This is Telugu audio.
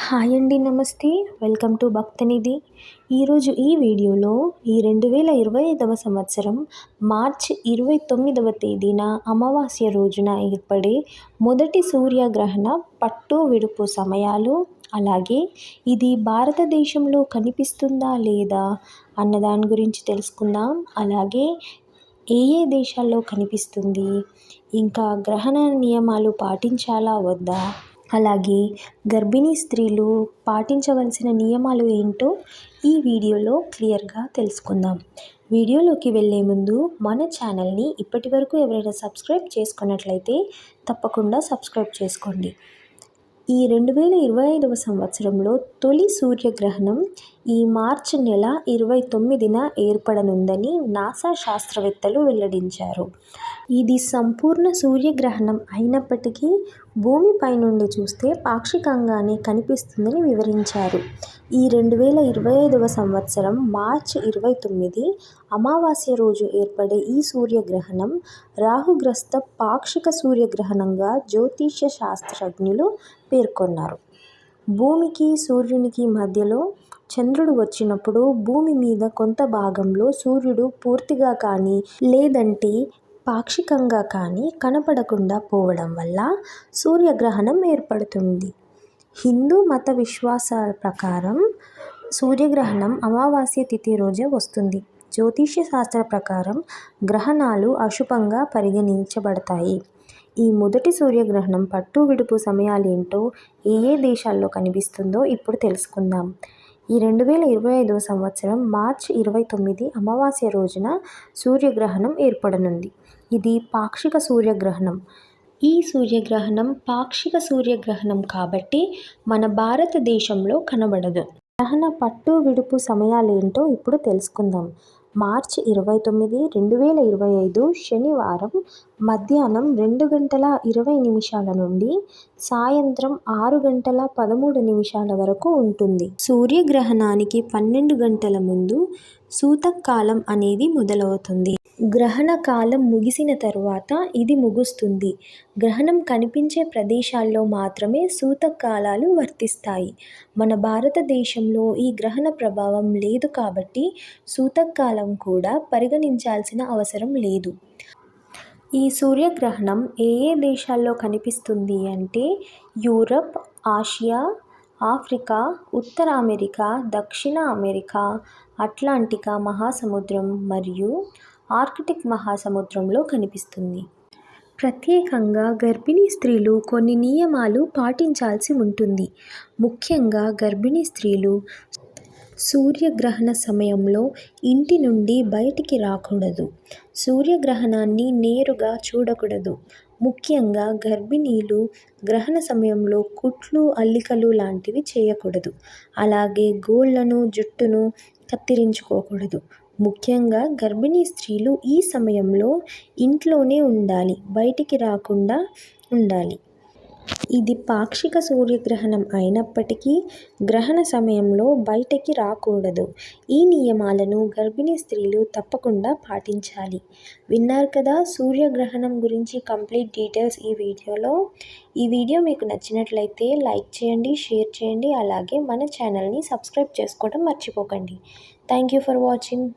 హాయ్ అండి, నమస్తే. Welcome to Bhaktanidhi. ఈరోజు ఈ వీడియోలో 2025వ సంవత్సరం మార్చి 29వ తేదీన అమావాస్య రోజున ఏర్పడే మొదటి సూర్యగ్రహణ పట్టు విడుపు సమయాలు, అలాగే ఇది భారతదేశంలో కనిపిస్తుందా లేదా అన్న దాని గురించి తెలుసుకుందాం. అలాగే ఏ ఏ దేశాల్లో కనిపిస్తుంది, ఇంకా గ్రహణ నియమాలు పాటించాలా వద్దా, అలాగే గర్భిణీ స్త్రీలు పాటించవలసిన నియమాలు ఏంటో ఈ వీడియోలో క్లియర్గా తెలుసుకుందాం. వీడియోలోకి వెళ్ళే ముందు మన ఛానల్ని ఇప్పటి వరకు ఎవరైనా సబ్స్క్రైబ్ చేసుకున్నట్లయితే తప్పకుండా సబ్స్క్రైబ్ చేసుకోండి. ఈ 2025వ సంవత్సరంలో తొలి సూర్యగ్రహణం ఈ మార్చి నెల 29న ఏర్పడనుందని నాసా శాస్త్రవేత్తలు వెల్లడించారు. ఇది సంపూర్ణ సూర్యగ్రహణం అయినప్పటికీ భూమిపై నుండి చూస్తే పాక్షికంగానే కనిపిస్తుందని వివరించారు. ఈ 2025వ సంవత్సరం మార్చి 29 అమావాస్య రోజు ఏర్పడే ఈ సూర్యగ్రహణం రాహుగ్రస్త పాక్షిక సూర్యగ్రహణంగా జ్యోతిష్య శాస్త్రజ్ఞులు పేర్కొన్నారు. భూమికి సూర్యునికి మధ్యలో చంద్రుడు వచ్చినప్పుడు భూమి మీద కొంత భాగంలో సూర్యుడు పూర్తిగా కానీ లేదంటే పాక్షికంగా కానీ కనపడకుండా పోవడం వల్ల సూర్యగ్రహణం ఏర్పడుతుంది. హిందూ మత విశ్వాసాల ప్రకారం సూర్యగ్రహణం అమావాస్య తిథి రోజే వస్తుంది. జ్యోతిష్య శాస్త్ర ప్రకారం గ్రహణాలు అశుభంగా పరిగణించబడతాయి. ఈ మొదటి సూర్యగ్రహణం పట్టు విడుపు సమయాలేంటో, ఏ ఏ దేశాల్లో కనిపిస్తుందో ఇప్పుడు తెలుసుకుందాం. ఈ 2025వ సంవత్సరం మార్చి 29 అమావాస్య రోజున సూర్యగ్రహణం ఏర్పడనుంది. ఇది పాక్షిక సూర్యగ్రహణం. ఈ సూర్యగ్రహణం పాక్షిక సూర్యగ్రహణం కాబట్టి మన భారతదేశంలో కనబడదు. గ్రహణ పట్టు విడుపు సమయాలేంటో ఇప్పుడు తెలుసుకుందాం. మార్చి 29, 2025 శనివారం మధ్యాహ్నం 2:20 నుండి సాయంత్రం 6:13 వరకు ఉంటుంది. సూర్యగ్రహణానికి 12 గంటల ముందు సూతకాలం అనేది మొదలవుతుంది. గ్రహణ కాలం ముగిసిన తరువాత ఇది ముగుస్తుంది. గ్రహణం కనిపించే ప్రదేశాల్లో మాత్రమే సూతకాలాలు వర్తిస్తాయి. మన భారతదేశంలో ఈ గ్రహణ ప్రభావం లేదు కాబట్టి సూతకాలం కూడా పరిగణించాల్సిన అవసరం లేదు. ఈ సూర్యగ్రహణం ఏ ఏ దేశాల్లో కనిపిస్తుంది అంటే యూరప్, ఆసియా, ఆఫ్రికా, ఉత్తర అమెరికా, దక్షిణ అమెరికా, అట్లాంటికా మహాసముద్రం మరియు ఆర్కిటిక్ మహాసముద్రంలో కనిపిస్తుంది. ప్రత్యేకంగా గర్భిణీ స్త్రీలు కొన్ని నియమాలు పాటించాల్సి ఉంటుంది. ముఖ్యంగా గర్భిణీ స్త్రీలు సూర్యగ్రహణ సమయంలో ఇంటి నుండి బయటికి రాకూడదు. సూర్యగ్రహణాన్ని నేరుగా చూడకూడదు. ముఖ్యంగా గర్భిణీలు గ్రహణ సమయంలో కుట్లు, అల్లికలు లాంటివి చేయకూడదు. అలాగే గోళ్లను, జుట్టును కత్తిరించుకోకూడదు. ముఖ్యంగా గర్భిణీ స్త్రీలు ఈ సమయంలో ఇంట్లోనే ఉండాలి, బయటికి రాకుండా ఉండాలి. ఇది పాక్షిక సూర్యగ్రహణం అయినప్పటికీ గ్రహణ సమయంలో బయటికి రాకూడదు. ఈ నియమాలను గర్భిణీ స్త్రీలు తప్పకుండా పాటించాలి. విన్నారు కదా సూర్యగ్రహణం గురించి కంప్లీట్ డీటెయిల్స్ ఈ వీడియోలో. ఈ వీడియో మీకు నచ్చినట్లయితే లైక్ చేయండి, షేర్ చేయండి, అలాగే మన ఛానల్ని సబ్స్క్రైబ్ చేసుకోవడం మర్చిపోకండి. Thank you for watching.